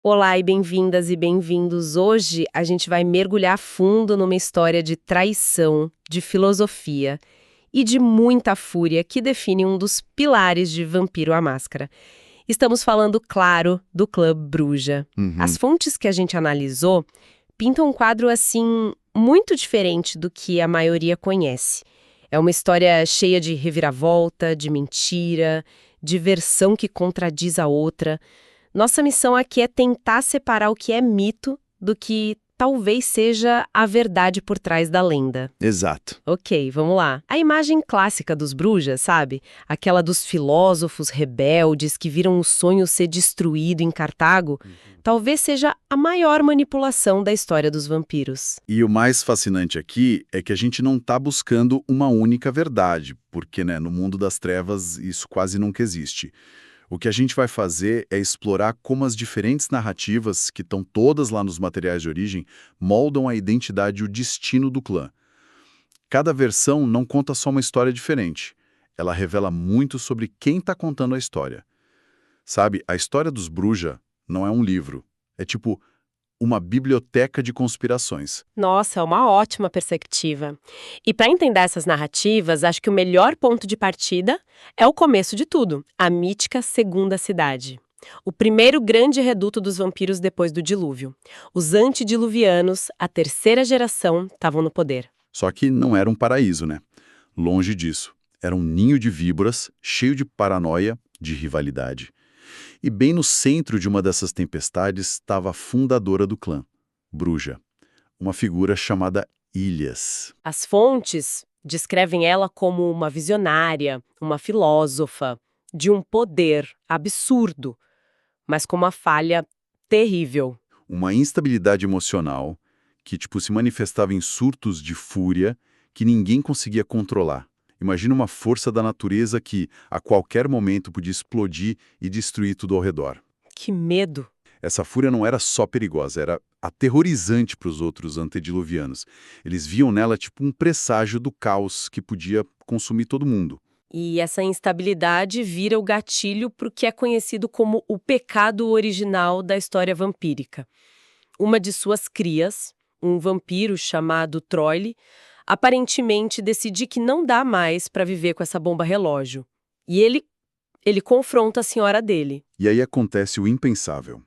Olá e bem-vindas e bem-vindos. Hoje a gente vai mergulhar fundo numa história de traição, de filosofia e de muita fúria que define um dos pilares de Vampiro à Máscara. Estamos falando, claro, do Clã Bruja. As Uhum. fontes que a gente analisou pintam um quadro assim muito diferente do que a maioria conhece. É uma história cheia de reviravolta, de mentira, de versão que contradiz a outra. Nossa missão aqui é tentar separar o que é mito do que talvez seja a verdade por trás da lenda. Exato. Ok, vamos lá. A imagem clássica dos brujas, sabe? Aquela dos filósofos rebeldes que viram o sonho ser destruído em Cartago, talvez seja a maior manipulação da história dos vampiros. E o mais fascinante aqui é que a gente não está buscando uma única verdade, porque no mundo das trevas isso quase nunca existe. O que a gente vai fazer é explorar como as diferentes narrativas, que estão todas lá nos materiais de origem, moldam a identidade e o destino do clã. Cada versão não conta só uma história diferente. Ela revela muito sobre quem está contando a história. Sabe, a história dos Bruja não é um livro. É tipo uma biblioteca de conspirações. Nossa, é uma ótima perspectiva. E para entender essas narrativas, acho que o melhor ponto de partida é o começo de tudo, a mítica Segunda Cidade. O primeiro grande reduto dos vampiros depois do dilúvio. Os antediluvianos, a terceira geração, estavam no poder. Só que não era um paraíso, né? Longe disso. Era um ninho de víboras, cheio de paranoia, de rivalidade. E bem no centro de uma dessas tempestades estava a fundadora do clã, Bruja, uma figura chamada Ilhas. As fontes descrevem ela como uma visionária, uma filósofa, de um poder absurdo, mas com uma falha terrível. Uma instabilidade emocional que, se manifestava em surtos de fúria que ninguém conseguia controlar. Imagina uma força da natureza que, a qualquer momento, podia explodir e destruir tudo ao redor. Que medo! Essa fúria não era só perigosa, era aterrorizante para os outros antediluvianos. Eles viam nela tipo um presságio do caos que podia consumir todo mundo. E essa instabilidade vira o gatilho para o que é conhecido como o pecado original da história vampírica. Uma de suas crias, um vampiro chamado Troile, aparentemente decide que não dá mais para viver com essa bomba relógio. E ele confronta a senhora dele. E aí acontece o impensável.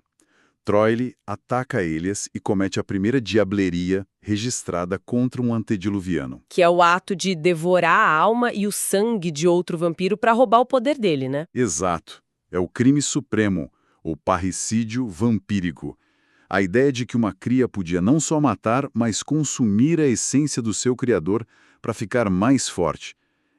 Troile ataca Elias e comete a primeira diableria registrada contra um antediluviano. Que é o ato de devorar a alma e o sangue de outro vampiro para roubar o poder dele, né? Exato. É o crime supremo, o parricídio vampírico. A ideia de que uma cria podia não só matar, mas consumir a essência do seu criador para ficar mais forte.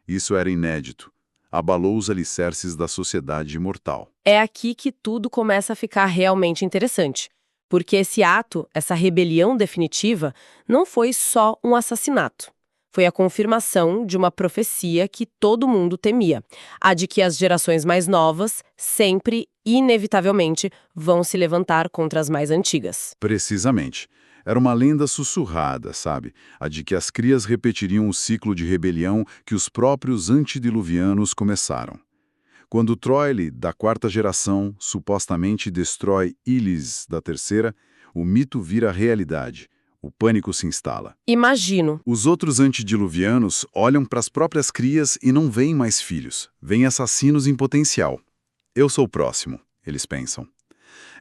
Isso era inédito. Abalou os alicerces da sociedade imortal. É aqui que tudo começa a ficar realmente interessante. Porque esse ato, essa rebelião definitiva, não foi só um assassinato. Foi a confirmação de uma profecia que todo mundo temia. A de que as gerações mais novas sempre, inevitavelmente, vão se levantar contra as mais antigas. Precisamente. Era uma lenda sussurrada, sabe? A de que as crias repetiriam o ciclo de rebelião que os próprios antediluvianos começaram. Quando Troile, da quarta geração, supostamente destrói Ilis, da terceira, o mito vira realidade. O pânico se instala. Imagino. Os outros antediluvianos olham para as próprias crias e não veem mais filhos. Veem assassinos em potencial. Eu sou o próximo, eles pensam.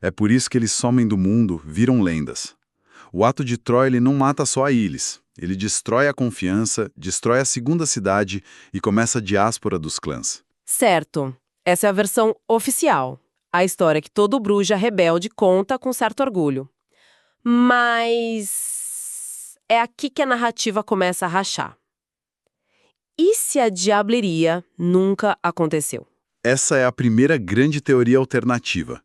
É por isso que eles somem do mundo, viram lendas. O ato de Troile não mata só a Ilis. Ele destrói a confiança, destrói a segunda cidade e começa a diáspora dos clãs. Certo. Essa é a versão oficial. A história que todo bruxa rebelde conta com certo orgulho. Mas é aqui que a narrativa começa a rachar. E se a diableria nunca aconteceu? Essa é a primeira grande teoria alternativa.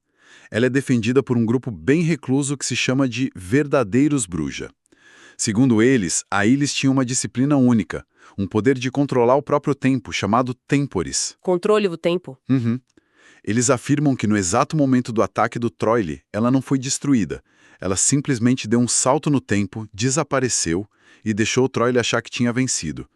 Ela é defendida por um grupo bem recluso que se chama de Verdadeiros Bruja. Segundo eles, a Ilis tinha uma disciplina única, um poder de controlar o próprio tempo, chamado Temporis. Controle do tempo? Uhum. Eles afirmam que no exato momento do ataque do Troile, ela não foi destruída. Ela simplesmente deu um salto no tempo, desapareceu e deixou o Troile achar que tinha vencido.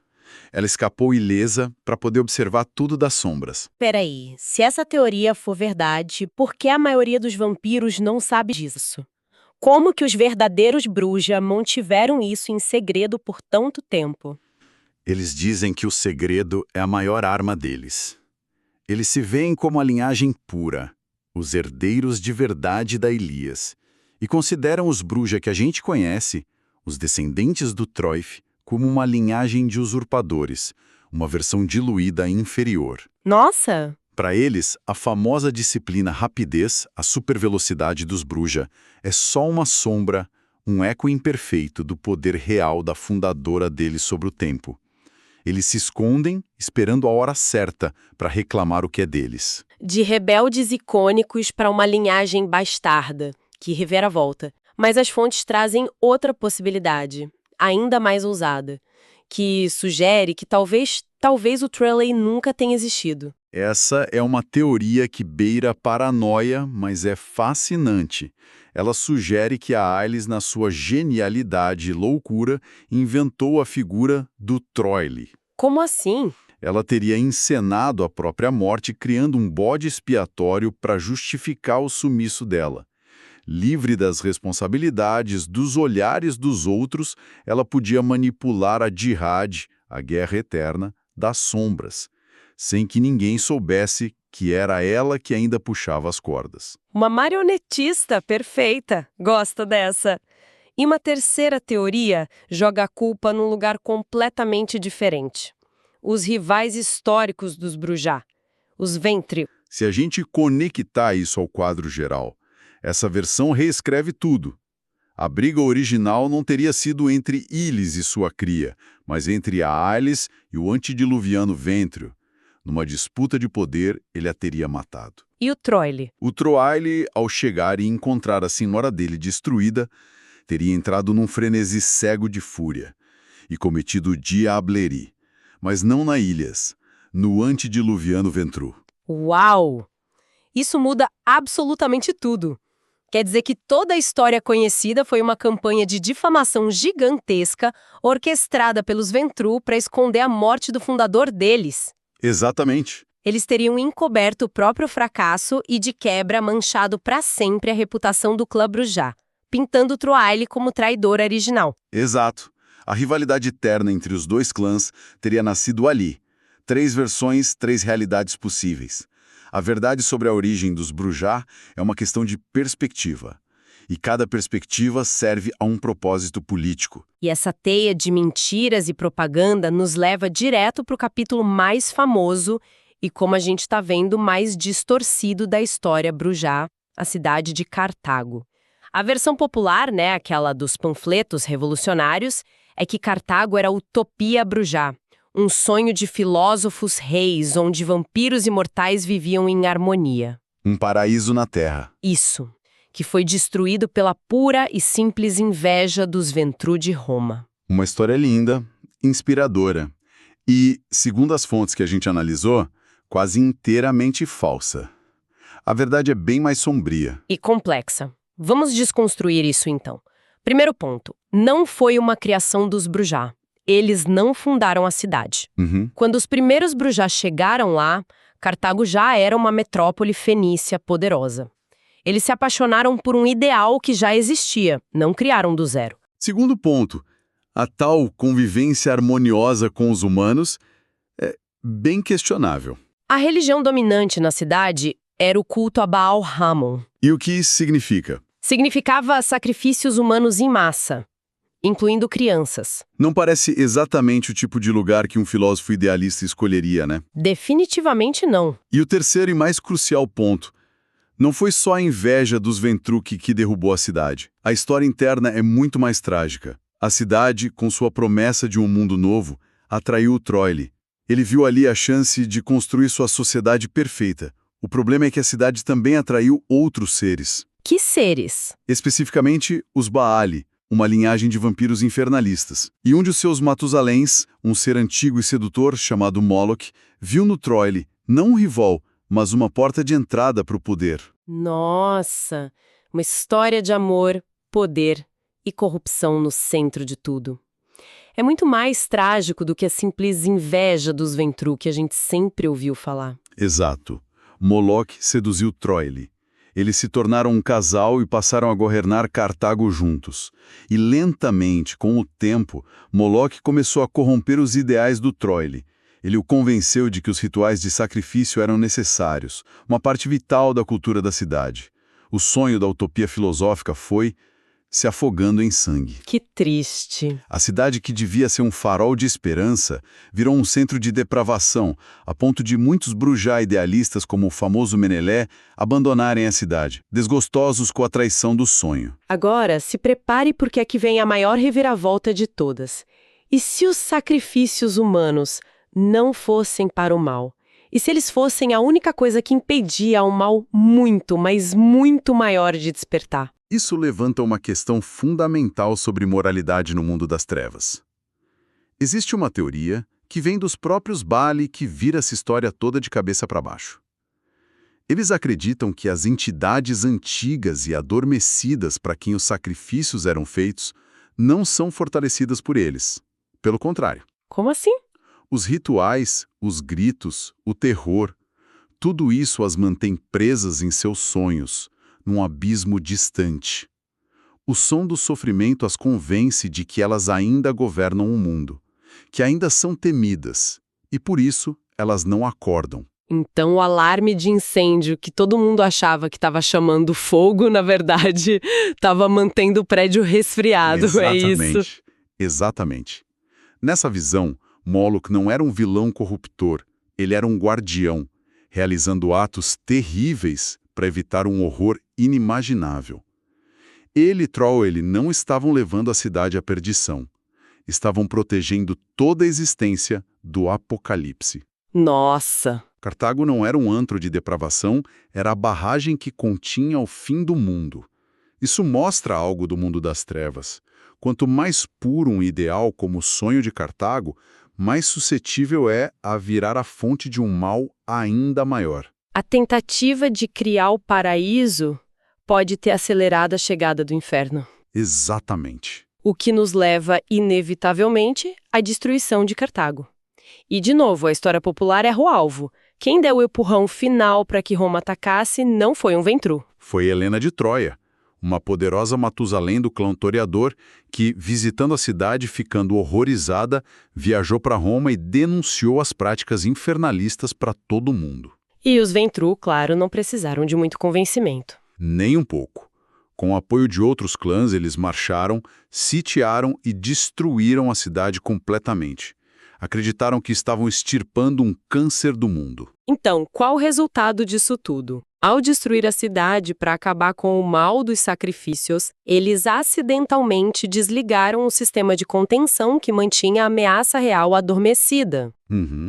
Ela escapou ilesa para poder observar tudo das sombras. Peraí, se essa teoria for verdade, por que a maioria dos vampiros não sabe disso? Como que os verdadeiros bruxa mantiveram isso em segredo por tanto tempo? Eles dizem que o segredo é a maior arma deles. Eles se veem como a linhagem pura, os herdeiros de verdade da Elias, e consideram os bruxa que a gente conhece, os descendentes do Troif, como uma linhagem de usurpadores, uma versão diluída e inferior. Nossa! Para eles, a famosa disciplina rapidez, a supervelocidade dos bruxa, é só uma sombra, um eco imperfeito do poder real da fundadora deles sobre o tempo. Eles se escondem, esperando a hora certa para reclamar o que é deles. De rebeldes icônicos para uma linhagem bastarda, que reviravolta. Mas as fontes trazem outra possibilidade, ainda mais ousada, que sugere que talvez o Trelley nunca tenha existido. Essa é uma teoria que beira a paranoia, mas é fascinante. Ela sugere que a Ailes, na sua genialidade e loucura, inventou a figura do Troile. Como assim? Ela teria encenado a própria morte, criando um bode expiatório para justificar o sumiço dela. Livre das responsabilidades, dos olhares dos outros, ela podia manipular a Jihad, a guerra eterna, das sombras, sem que ninguém soubesse que era ela que ainda puxava as cordas. Uma marionetista perfeita. Gosto dessa. E uma terceira teoria joga a culpa num lugar completamente diferente. Os rivais históricos dos Brujá, os Ventril. Se a gente conectar isso ao quadro geral, essa versão reescreve tudo. A briga original não teria sido entre Ilis e sua cria, mas entre a Ailes e o antediluviano Ventril. Numa disputa de poder, ele a teria matado. E o Troile? O Troile, ao chegar e encontrar a senhora dele destruída, teria entrado num frenesi cego de fúria e cometido diablerie, mas não na Ilias, no antediluviano Ventril. Uau! Isso muda absolutamente tudo. Quer dizer que toda a história conhecida foi uma campanha de difamação gigantesca orquestrada pelos Ventril para esconder a morte do fundador deles. Exatamente. Eles teriam encoberto o próprio fracasso e, de quebra, manchado para sempre a reputação do clã Brujá, pintando Troile como traidor original. Exato. A rivalidade eterna entre os dois clãs teria nascido ali. 3 versões, 3 realidades possíveis. A verdade sobre a origem dos Brujá é uma questão de perspectiva. E cada perspectiva serve a um propósito político. E essa teia de mentiras e propaganda nos leva direto para o capítulo mais famoso e, como a gente está vendo, mais distorcido da história Brujá, a cidade de Cartago. A versão popular, aquela dos panfletos revolucionários, é que Cartago era a utopia Brujá, um sonho de filósofos reis onde vampiros e mortais viviam em harmonia. Um paraíso na Terra. Isso, que foi destruído pela pura e simples inveja dos Ventril de Roma. Uma história linda, inspiradora e, segundo as fontes que a gente analisou, quase inteiramente falsa. A verdade é bem mais sombria. E complexa. Vamos desconstruir isso então. Primeiro ponto, não foi uma criação dos Brujá. Eles não fundaram a cidade. Quando os primeiros Brujá chegaram lá, Cartago já era uma metrópole fenícia poderosa. Eles se apaixonaram por um ideal que já existia, não criaram do zero. Segundo ponto, a tal convivência harmoniosa com os humanos é bem questionável. A religião dominante na cidade era o culto a Baal Hamon. E o que isso significa? Significava sacrifícios humanos em massa, incluindo crianças. Não parece exatamente o tipo de lugar que um filósofo idealista escolheria, né? Definitivamente não. E o terceiro e mais crucial ponto, não foi só a inveja dos Ventril que derrubou a cidade. A história interna é muito mais trágica. A cidade, com sua promessa de um mundo novo, atraiu o Troile. Ele viu ali a chance de construir sua sociedade perfeita. O problema é que a cidade também atraiu outros seres. Que seres? Especificamente os Baali, uma linhagem de vampiros infernalistas. E um de seus Matusaléns, um ser antigo e sedutor chamado Moloch, viu no Troile não um rival, mas uma porta de entrada para o poder. Nossa! Uma história de amor, poder e corrupção no centro de tudo. É muito mais trágico do que a simples inveja dos Ventru que a gente sempre ouviu falar. Exato. Moloch seduziu Troile. Eles se tornaram um casal e passaram a governar Cartago juntos. E lentamente, com o tempo, Moloch começou a corromper os ideais do Troile. Ele o convenceu de que os rituais de sacrifício eram necessários, uma parte vital da cultura da cidade. O sonho da utopia filosófica foi se afogando em sangue. Que triste. A cidade que devia ser um farol de esperança virou um centro de depravação, a ponto de muitos brujá idealistas como o famoso Menelé abandonarem a cidade, desgostosos com a traição do sonho. Agora, se prepare porque aqui vem a maior reviravolta de todas. E se os sacrifícios humanos não fossem para o mal? E se eles fossem a única coisa que impedia um mal muito, mas muito maior de despertar? Isso levanta uma questão fundamental sobre moralidade no mundo das trevas. Existe uma teoria que vem dos próprios Bali que vira essa história toda de cabeça para baixo. Eles acreditam que as entidades antigas e adormecidas para quem os sacrifícios eram feitos não são fortalecidas por eles. Pelo contrário. Como assim? Os rituais, os gritos, o terror, tudo isso as mantém presas em seus sonhos, num abismo distante. O som do sofrimento as convence de que elas ainda governam o mundo, que ainda são temidas, e por isso elas não acordam. Então o alarme de incêndio que todo mundo achava que estava chamando fogo, na verdade, estava mantendo o prédio resfriado, é isso? Exatamente. Nessa visão, Moloch não era um vilão corruptor, ele era um guardião, realizando atos terríveis para evitar um horror inimaginável. Ele e Troile não estavam levando a cidade à perdição. Estavam protegendo toda a existência do apocalipse. Nossa! Cartago não era um antro de depravação, era a barragem que continha o fim do mundo. Isso mostra algo do mundo das trevas. Quanto mais puro um ideal como o sonho de Cartago, mais suscetível é a virar a fonte de um mal ainda maior. A tentativa de criar o paraíso pode ter acelerado a chegada do inferno. Exatamente. O que nos leva, inevitavelmente, à destruição de Cartago. E, de novo, a história popular erra o alvo. Quem deu o empurrão final para que Roma atacasse não foi um Ventru. Foi Helena de Troia, uma poderosa Matusalém do clã Toreador que, visitando a cidade, ficando horrorizada, viajou para Roma e denunciou as práticas infernalistas para todo mundo. E os Ventru, claro, não precisaram de muito convencimento. Nem um pouco. Com o apoio de outros clãs, eles marcharam, sitiaram e destruíram a cidade completamente. Acreditaram que estavam extirpando um câncer do mundo. Então, qual o resultado disso tudo? Ao destruir a cidade para acabar com o mal dos sacrifícios, eles acidentalmente desligaram o sistema de contenção que mantinha a ameaça real adormecida.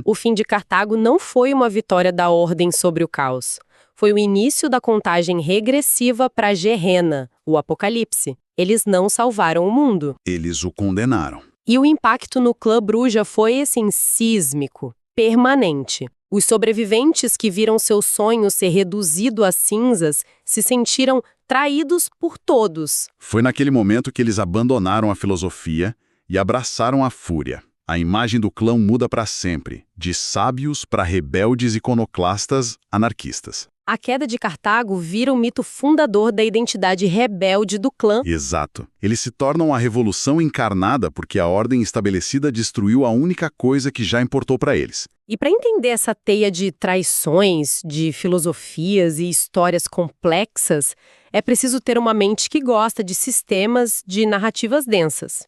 O fim de Cartago não foi uma vitória da ordem sobre o caos. Foi o início da contagem regressiva para Gehenna, o Apocalipse. Eles não salvaram o mundo. Eles o condenaram. E o impacto no clã Bruja foi, assim, sísmico, permanente. Os sobreviventes que viram seu sonho ser reduzido a cinzas se sentiram traídos por todos. Foi naquele momento que eles abandonaram a filosofia e abraçaram a fúria. A imagem do clã muda para sempre, de sábios para rebeldes iconoclastas anarquistas. A queda de Cartago vira o mito fundador da identidade rebelde do clã. Exato. Eles se tornam a revolução encarnada porque a ordem estabelecida destruiu a única coisa que já importou para eles. E para entender essa teia de traições, de filosofias e histórias complexas, é preciso ter uma mente que gosta de sistemas de narrativas densas.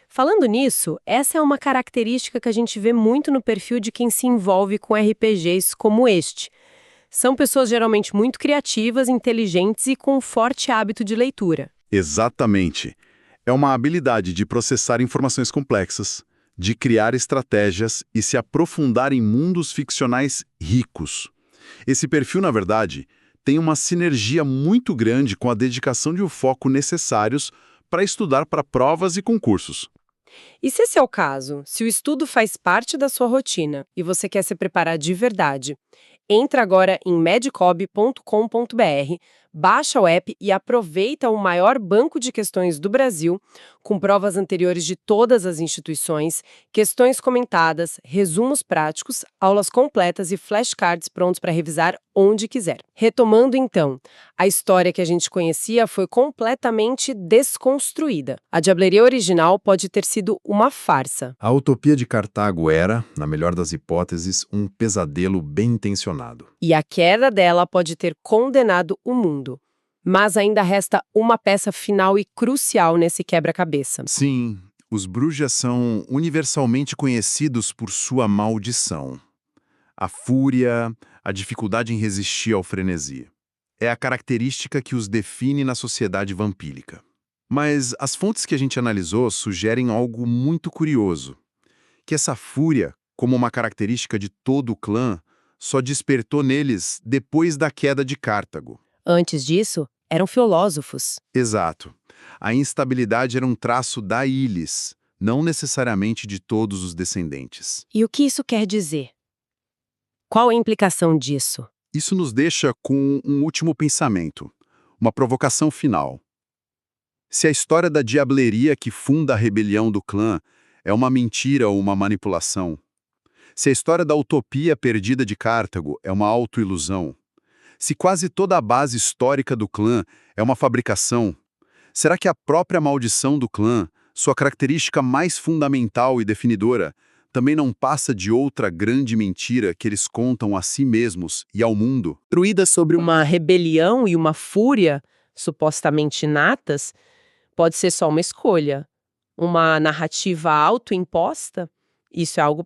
Falando nisso, essa é uma característica que a gente vê muito no perfil de quem se envolve com RPGs como este. São pessoas geralmente muito criativas, inteligentes e com um forte hábito de leitura. Exatamente. É uma habilidade de processar informações complexas, de criar estratégias e se aprofundar em mundos ficcionais ricos. Esse perfil, na verdade, tem uma sinergia muito grande com a dedicação e o foco necessários para estudar para provas e concursos. E se esse é o caso, se o estudo faz parte da sua rotina e você quer se preparar de verdade, entra agora em medcob.com.br Baixa o app e aproveita o maior banco de questões do Brasil, com provas anteriores de todas as instituições, questões comentadas, resumos práticos, aulas completas e flashcards prontos para revisar onde quiser. Retomando então, a história que a gente conhecia foi completamente desconstruída. A diableria original pode ter sido uma farsa. A utopia de Cartago era, na melhor das hipóteses, um pesadelo bem intencionado. E a queda dela pode ter condenado o mundo. Mas ainda resta uma peça final e crucial nesse quebra-cabeça. Sim, os Brujas são universalmente conhecidos por sua maldição. A fúria, a dificuldade em resistir ao frenesi. É a característica que os define na sociedade vampírica. Mas as fontes que a gente analisou sugerem algo muito curioso. Que essa fúria, como uma característica de todo o clã, só despertou neles depois da queda de Cartago. Antes disso, eram filósofos. Exato. A instabilidade era um traço da Ilis, não necessariamente de todos os descendentes. E o que isso quer dizer? Qual a implicação disso? Isso nos deixa com um último pensamento, uma provocação final. Se a história da diableria que funda a rebelião do clã é uma mentira ou uma manipulação, se a história da utopia perdida de Cartago é uma autoilusão, se quase toda a base histórica do clã é uma fabricação, será que a própria maldição do clã, sua característica mais fundamental e definidora, também não passa de outra grande mentira que eles contam a si mesmos e ao mundo? Construída sobre uma rebelião e uma fúria supostamente inatas, pode ser só uma escolha. Uma narrativa autoimposta? Isso é algo para